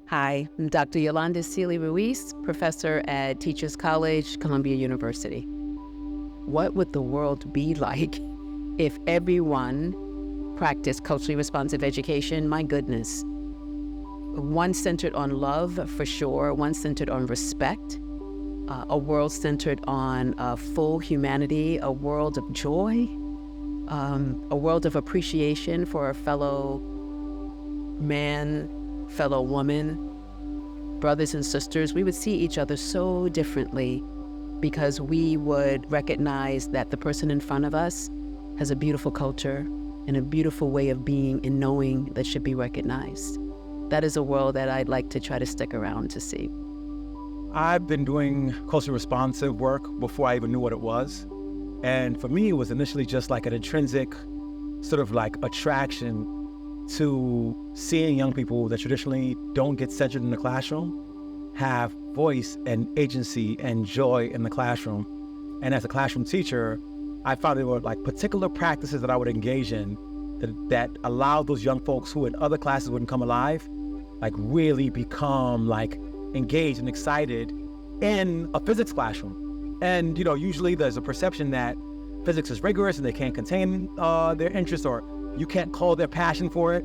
Hi, I'm Dr. Yolanda Seeley Ruiz, professor at Teachers College, Columbia University. What would the world be like if everyone practiced culturally responsive education? My goodness. One centered on love, for sure, one centered on respect, a world centered on full humanity, a world of joy, a world of appreciation for a fellow man, fellow woman, brothers and sisters. We would see each other so differently because we would recognize that the person in front of us has a beautiful culture and a beautiful way of being and knowing that should be recognized. That is a world that I'd like to try to stick around to see. I've been doing culturally responsive work before I even knew what it was. And for me, it was initially just like an intrinsic sort of like attraction to seeing young people that traditionally don't get centered in the classroom have voice and agency and joy in the classroom. And as a classroom teacher, I found there were like particular practices that I would engage in that allowed those young folks who in other classes wouldn't come alive, like really become like engaged and excited in a physics classroom. And, usually there's a perception that physics is rigorous and they can't contain their interest, or you can't call their passion for it.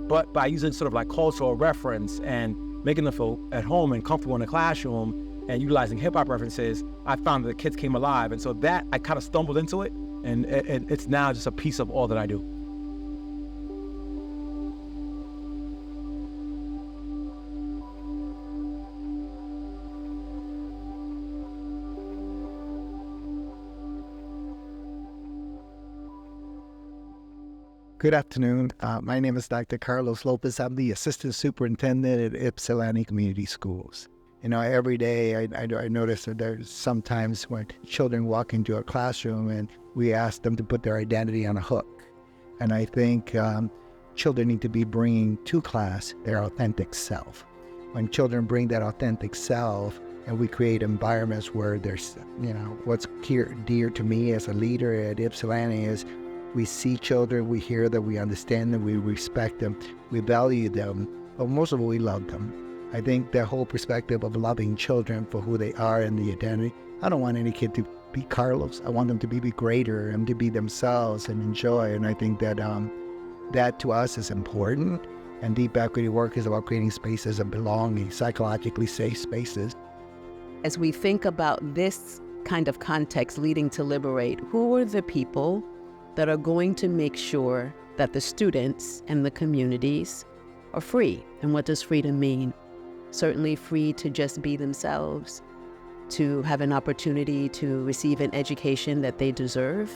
But by using sort of like cultural reference and making them feel at home and comfortable in the classroom and utilizing hip hop references, I found that the kids came alive. And so that I kind of stumbled into it, and it's now just a piece of all that I do. Good afternoon. My name is Dr. Carlos Lopez. I'm the Assistant Superintendent at Ypsilanti Community Schools. Every day I notice that there's sometimes when children walk into a classroom and we ask them to put their identity on a hook. And I think children need to be bringing to class their authentic self. When children bring that authentic self and we create environments where there's, what's dear to me as a leader at Ypsilanti is we see children, we hear them, we understand them, we respect them, we value them, but most of all, we love them. I think the whole perspective of loving children for who they are and the identity, I don't want any kid to be Carlos. I want them to be greater and to be themselves and enjoy. And I think that that to us is important. And deep equity work is about creating spaces of belonging, psychologically safe spaces. As we think about this kind of context leading to Liberate, who are the people that are going to make sure that the students and the communities are free? And what does freedom mean? Certainly free to just be themselves, to have an opportunity to receive an education that they deserve,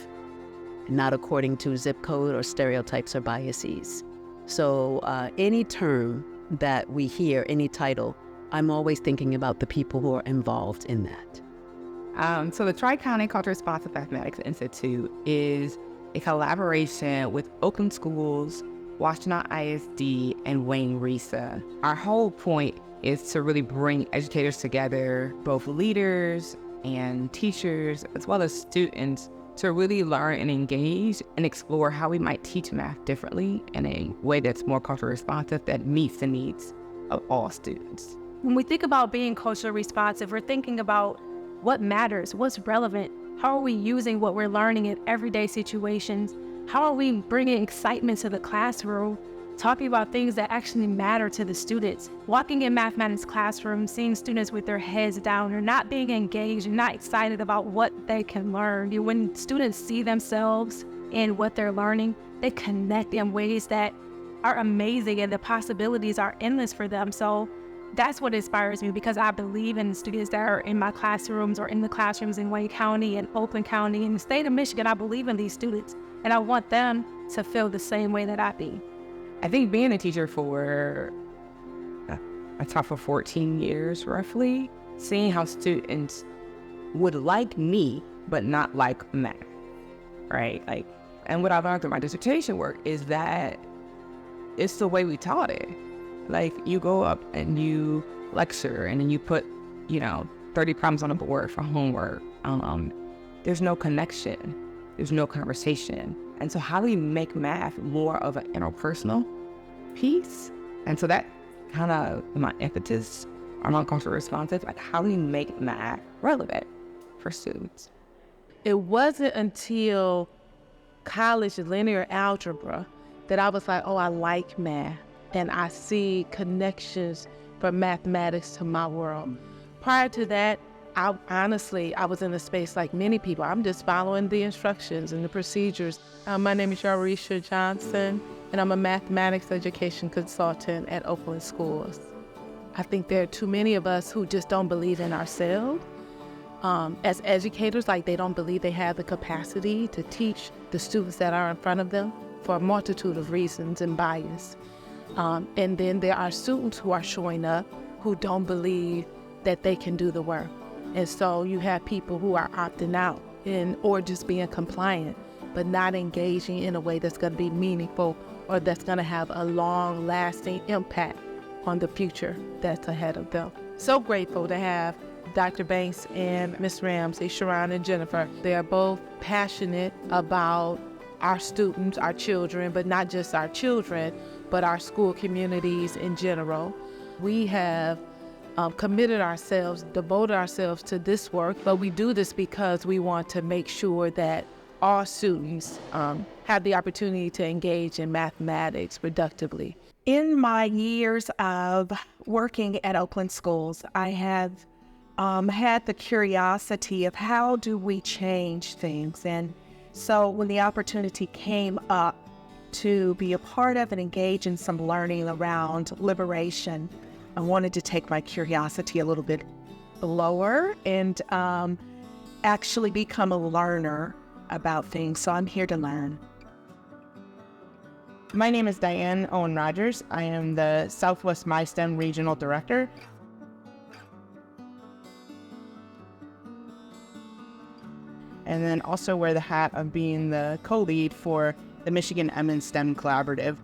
not according to zip code or stereotypes or biases. So any term that we hear, any title, I'm always thinking about the people who are involved in that. So the Tri-County Culture Responsive Mathematics Institute is a collaboration with Oakland Schools, Washington ISD, and Wayne Risa. Our whole point is to really bring educators together, both leaders and teachers, as well as students, to really learn and engage and explore how we might teach math differently in a way that's more culturally responsive, that meets the needs of all students. When we think about being culturally responsive, we're thinking about what matters, what's relevant. How are we using what we're learning in everyday situations? How are we bringing excitement to the classroom, talking about things that actually matter to the students? Walking in mathematics classrooms, seeing students with their heads down or not being engaged and not excited about what they can learn. When students see themselves in what they're learning, they connect in ways that are amazing and the possibilities are endless for them. So that's what inspires me, because I believe in the students that are in my classrooms or in the classrooms in Wayne County and Oakland County and the state of Michigan. I believe in these students and I want them to feel the same way that I do. I think being a teacher for I taught for 14 years roughly, seeing how students would like me but not like math, right? And what I learned through my dissertation work is that it's the way we taught it. You go up and you lecture and then you put, 30 problems on the board for homework. There's no connection. There's no conversation. And so how do we make math more of an interpersonal piece? And so that kind of my impetus around culturally responsive. Like, how do you make math relevant for students? It wasn't until college linear algebra that I was like, oh, I like math and I see connections from mathematics to my world. Prior to that, I was in a space like many people. I'm just following the instructions and the procedures. My name is Yarisha Johnson, and I'm a mathematics education consultant at Oakland Schools. I think there are too many of us who just don't believe in ourselves. As educators, like they don't believe they have the capacity to teach the students that are in front of them for a multitude of reasons and bias. And then there are students who are showing up who don't believe that they can do the work. And so you have people who are opting out or just being compliant, but not engaging in a way that's going to be meaningful or that's going to have a long-lasting impact on the future that's ahead of them. So grateful to have Dr. Banks and Ms. Ramsey, Sharon and Jennifer. They are both passionate about our students, our children, but not just our children, but our school communities in general. We have committed ourselves, devoted ourselves to this work, but we do this because we want to make sure that all students have the opportunity to engage in mathematics productively. In my years of working at Oakland Schools, I have had the curiosity of how do we change things. And so when the opportunity came up to be a part of and engage in some learning around liberation, I wanted to take my curiosity a little bit lower and actually become a learner about things. So I'm here to learn. My name is Diane Owen Rogers. I am the Southwest MySTEM Regional Director. And then also wear the hat of being the co-lead for the Michigan Emin STEM Collaborative,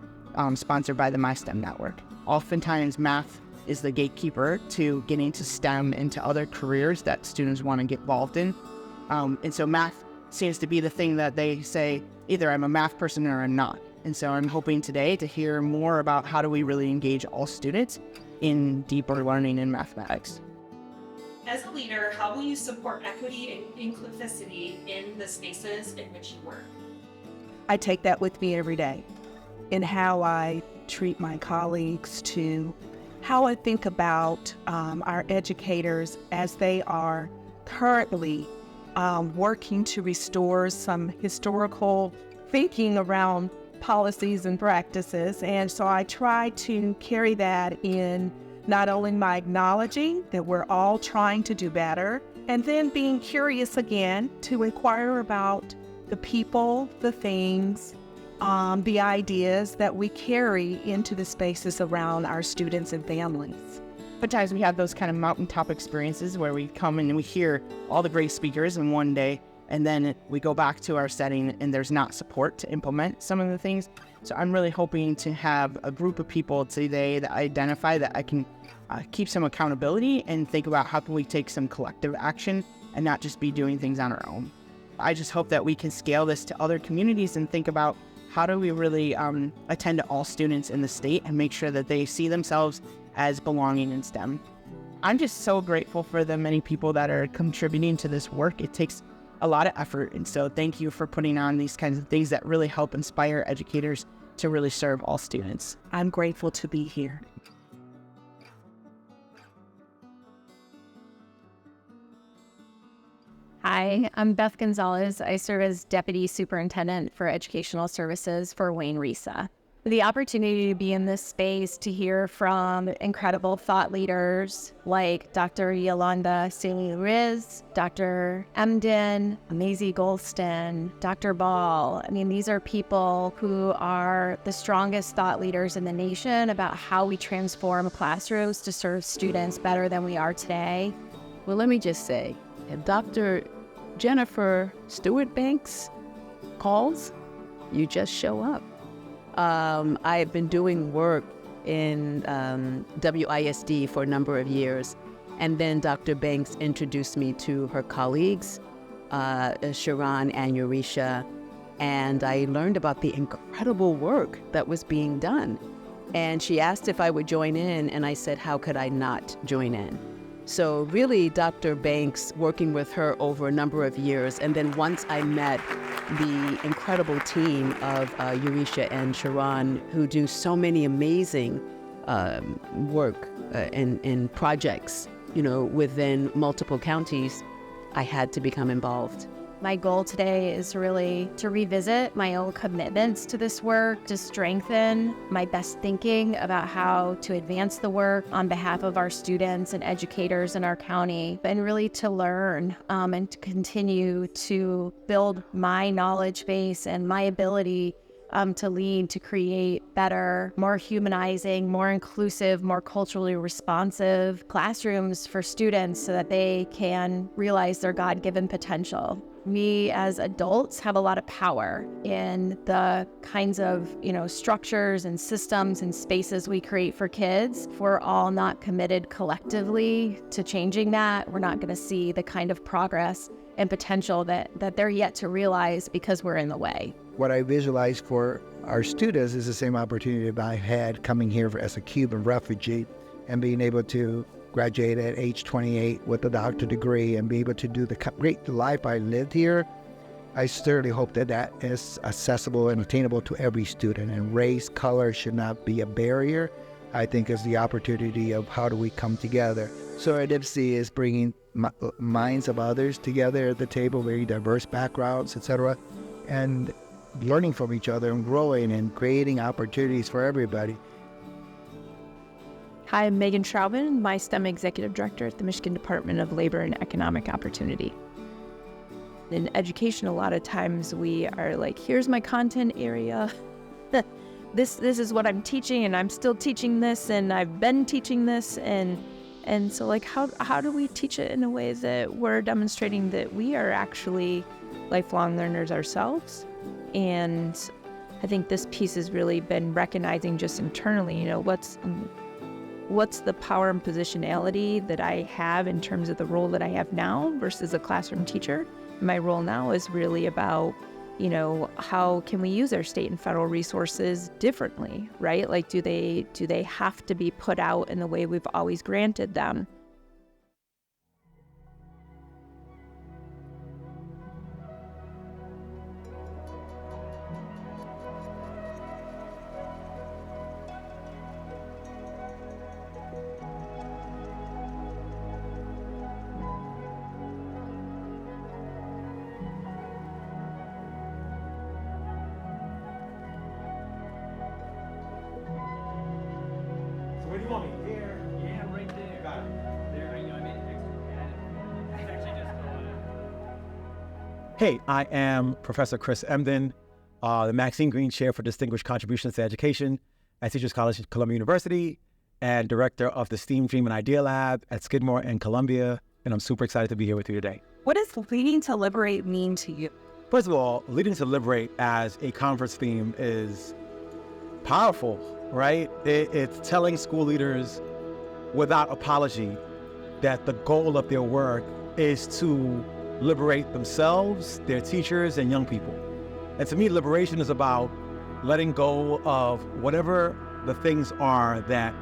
sponsored by the MySTEM Network. Oftentimes, math is the gatekeeper to getting to STEM and to other careers that students want to get involved in. And so math seems to be the thing that they say, either I'm a math person or I'm not. And so I'm hoping today to hear more about how do we really engage all students in deeper learning in mathematics. As a leader, how will you support equity and inclusivity in the spaces in which you work? I take that with me every day in how I treat my colleagues, to how I think about our educators as they are currently working to restore some historical thinking around policies and practices. And so I try to carry that in not only my acknowledging that we're all trying to do better, and then being curious again to inquire about the people, the things, the ideas that we carry into the spaces around our students and families. Sometimes we have those kind of mountaintop experiences where we come in and we hear all the great speakers in one day, and then we go back to our setting and there's not support to implement some of the things. So I'm really hoping to have a group of people today that identify that I can keep some accountability and think about how can we take some collective action and not just be doing things on our own. I just hope that we can scale this to other communities and think about how do we really attend to all students in the state and make sure that they see themselves as belonging in STEM. I'm just so grateful for the many people that are contributing to this work. It takes a lot of effort, and so thank you for putting on these kinds of things that really help inspire educators to really serve all students. I'm grateful to be here. Hi, I'm Beth Gonzalez. I serve as Deputy Superintendent for Educational Services for Wayne Risa. The opportunity to be in this space to hear from incredible thought leaders like Dr. Yolanda Sealy-Riz, Dr. Emden, Maisie Golston, Dr. Ball. I mean, these are people who are the strongest thought leaders in the nation about how we transform classrooms to serve students better than we are today. Well, let me just say, if Dr. Jennifer Stewart Banks calls, you just show up. I've been doing work in WISD for a number of years, and then Dr. Banks introduced me to her colleagues, Sharon and Yarisha, and I learned about the incredible work that was being done. And she asked if I would join in, and I said, how could I not join in? So really, Dr. Banks, working with her over a number of years, and then once I met the incredible team of Eurisha and Sharon, who do so many amazing work and projects, within multiple counties, I had to become involved. My goal today is really to revisit my own commitments to this work, to strengthen my best thinking about how to advance the work on behalf of our students and educators in our county, and really to learn and to continue to build my knowledge base and my ability to lead, to create better, more humanizing, more inclusive, more culturally responsive classrooms for students so that they can realize their God-given potential. We as adults have a lot of power in the kinds of, structures and systems and spaces we create for kids. If we're all not committed collectively to changing that, we're not going to see the kind of progress and potential that they're yet to realize because we're in the way. What I visualize for our students is the same opportunity that I had coming here as a Cuban refugee and being able to graduate at age 28 with a doctorate degree and be able to do the great life I lived here. I certainly hope that is accessible and attainable to every student, and race, color should not be a barrier. I think it's the opportunity of how do we come together. So our DIPSI is bringing minds of others together at the table, very diverse backgrounds, etc., and learning from each other and growing and creating opportunities for everybody. Hi, I'm Megan Schraubman, my STEM Executive Director at the Michigan Department of Labor and Economic Opportunity. In education, a lot of times we are like, here's my content area. This is what I'm teaching, and I'm still teaching this, and I've been teaching this, and so like how do we teach it in a way that we're demonstrating that we are actually lifelong learners ourselves? And I think this piece has really been recognizing just internally, what's the power and positionality that I have in terms of the role that I have now versus a classroom teacher. My role now is really about, how can we use our state and federal resources differently, right? Like, do they have to be put out in the way we've always granted them? Where do you want me? Here? Yeah, right there. You got it. There, I made it next to actually just Hey, I am Professor Chris Emden, the Maxine Green Chair for Distinguished Contributions to Education at Teachers College at Columbia University and Director of the STEAM Dream and Idea Lab at Skidmore and Columbia, and I'm super excited to be here with you today. What does Leading to Liberate mean to you? First of all, Leading to Liberate as a conference theme is powerful, right? It's telling school leaders without apology that the goal of their work is to liberate themselves, their teachers, and young people. And to me, liberation is about letting go of whatever the things are that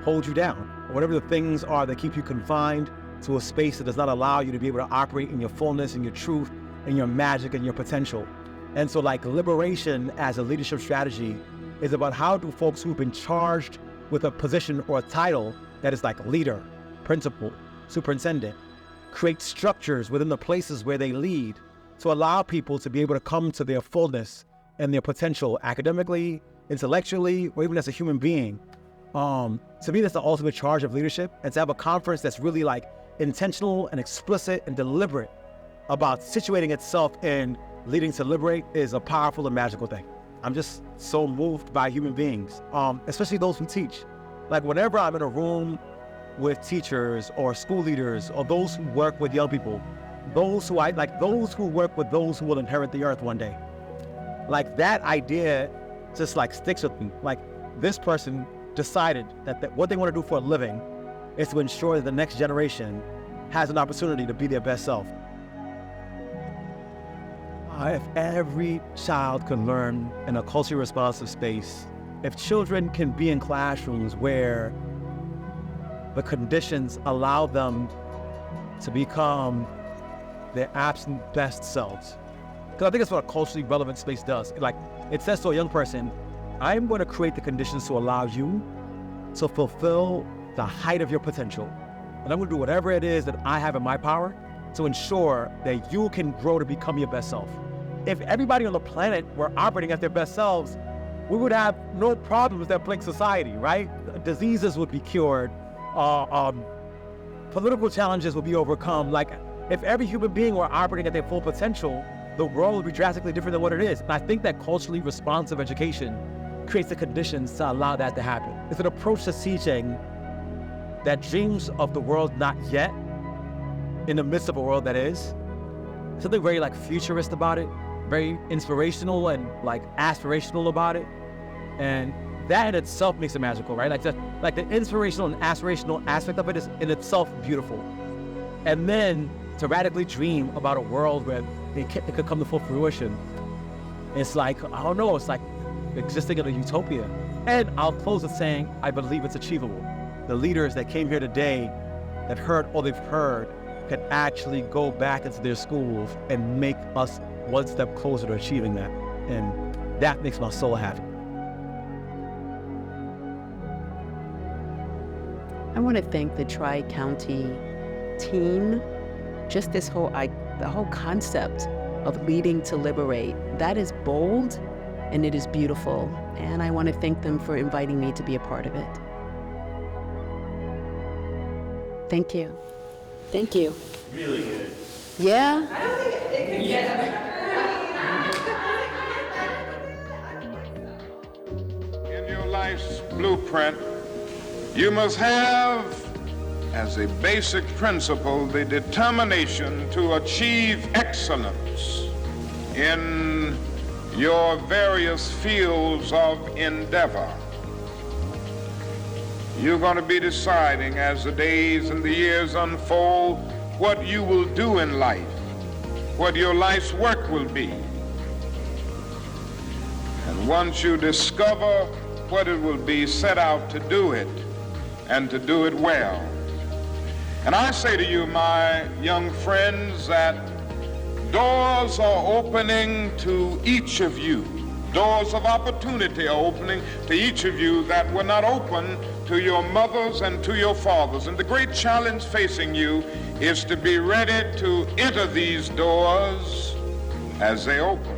hold you down, whatever the things are that keep you confined to a space that does not allow you to be able to operate in your fullness and your truth and your magic and your potential. And so like liberation as a leadership strategy is about how do folks who've been charged with a position or a title that is like leader, principal, superintendent, create structures within the places where they lead to allow people to be able to come to their fullness and their potential academically, intellectually, or even as a human being. To me, that's the ultimate charge of leadership, and to have a conference that's really like intentional and explicit and deliberate about situating itself in leading to liberate is a powerful and magical thing. I'm just so moved by human beings, especially those who teach. Like whenever I'm in a room with teachers or school leaders or those who work with young people, those who work with those who will inherit the earth one day. Like that idea just like sticks with me. Like this person decided that what they want to do for a living is to ensure that the next generation has an opportunity to be their best self. If every child could learn in a culturally responsive space if children can be in classrooms where the conditions allow them to become their absolute best selves. Because I think that's what a culturally relevant space does. Like, it says to a young person, I'm going to create the conditions to allow you to fulfill the height of your potential. And I'm going to do whatever it is that I have in my power to ensure that you can grow to become your best self. If everybody on the planet were operating at their best selves, we would have no problems that plague society, right? Diseases would be cured. Political challenges would be overcome. Like, if every human being were operating at their full potential, the world would be drastically different than what it is. And I think that culturally responsive education creates the conditions to allow that to happen. It's an approach to teaching that dreams of the world not yet in the midst of a world that is. Something very like futurist about it, very inspirational and like aspirational about it. And that in itself makes it magical, right? Like the inspirational and aspirational aspect of it is in itself beautiful. And then to radically dream about a world where it could come to full fruition, it's like, I don't know, it's like existing in a utopia. And I'll close with saying, I believe it's achievable. The leaders that came here today that heard all they've heard can actually go back into their schools and make us one step closer to achieving that. And that makes my soul happy. I want to thank the Tri-County team. Just the whole concept of leading to liberate, that is bold and it is beautiful. And I want to thank them for inviting me to be a part of it. Thank you. Thank you. Really good. Yeah? I don't think it could get. In your life's blueprint, you must have, as a basic principle, the determination to achieve excellence in your various fields of endeavor. You're going to be deciding as the days and the years unfold what you will do in life, what your life's work will be. And once you discover what it will be, set out to do it and to do it well. And I say to you, my young friends, that doors are opening to each of you. Doors of opportunity are opening to each of you that were not open to your mothers and to your fathers. And the great challenge facing you is to be ready to enter these doors as they open.